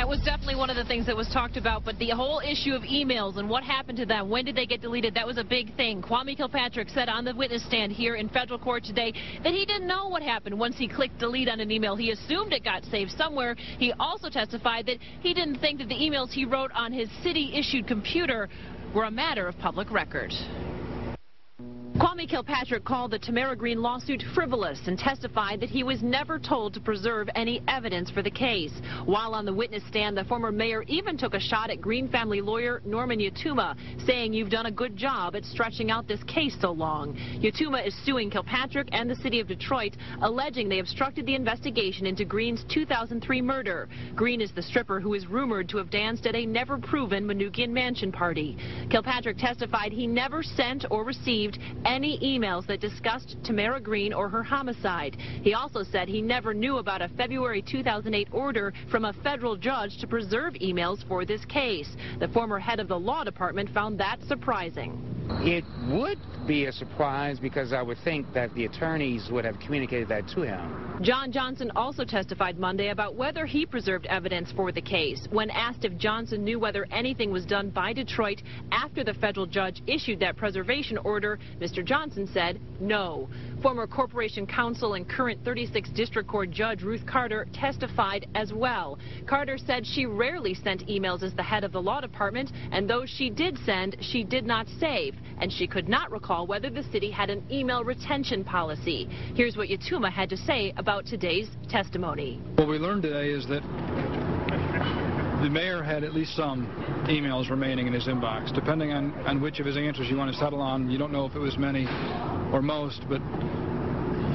That was definitely one of the things that was talked about, but the whole issue of emails and what happened to them, when did they get deleted, that was a big thing. Kwame Kilpatrick said on the witness stand here in federal court today that he didn't know what happened once he clicked delete on an email. He assumed it got saved somewhere. He also testified that he didn't think that the emails he wrote on his city-issued computer were a matter of public record. Kwame Kilpatrick called the Tamara Green lawsuit frivolous and testified that he was never told to preserve any evidence for the case. While on the witness stand, the former mayor even took a shot at Green family lawyer Norman Yatuma, saying, "You've done a good job at stretching out this case so long." Yatuma is suing Kilpatrick and the city of Detroit, alleging they obstructed the investigation into Green's 2003 murder. Green is the stripper who is rumored to have danced at a never-proven Manukian mansion party. Kilpatrick testified he never sent or received any emails that discussed Tamara Green or her homicide. He also said he never knew about a February 2008 order from a federal judge to preserve emails for this case. The former head of the law department found that surprising. It would be a surprise because I would think that the attorneys would have communicated that to him. John Johnson also testified Monday about whether he preserved evidence for the case. When asked if Johnson knew whether anything was done by Detroit after the federal judge issued that preservation order, Mr. Johnson said no. Former Corporation Counsel and current 36th District Court Judge Ruth Carter testified as well. Carter said she rarely sent emails as the head of the law department, and those she did send, she did not save, and she could not recall whether the city had an email retention policy. Here's what Yatuma had to say about today's testimony. What we learned today is that the mayor had at least some emails remaining in his inbox. Depending on which of his answers you want to settle on, you don't know if it was many or most, but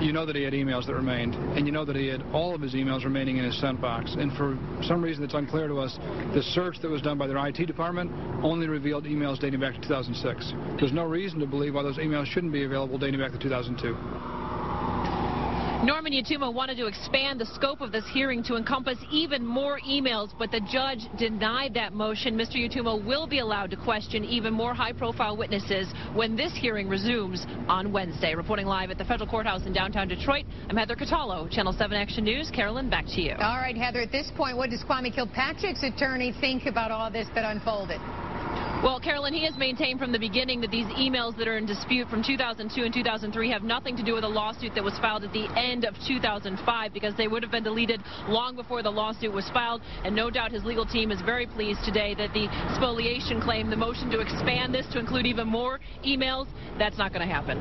you know that he had emails that remained, and you know that he had all of his emails remaining in his sent box. And for some reason that's unclear to us, the search that was done by their IT department only revealed emails dating back to 2006. There's no reason to believe why those emails shouldn't be available dating back to 2002. Norman Yatuma wanted to expand the scope of this hearing to encompass even more emails, but the judge denied that motion. Mr. Yatuma will be allowed to question even more high-profile witnesses when this hearing resumes on Wednesday. Reporting live at the federal courthouse in downtown Detroit, I'm Heather Catallo, Channel 7 Action News. Carolyn, back to you. All right, Heather, at this point, what does Kwame Kilpatrick's attorney think about all this that unfolded? Well, Carolyn, he has maintained from the beginning that these emails that are in dispute from 2002 and 2003 have nothing to do with a lawsuit that was filed at the end of 2005, because they would have been deleted long before the lawsuit was filed. And no doubt his legal team is very pleased today that the spoliation claim, the motion to expand this to include even more emails, that's not going to happen.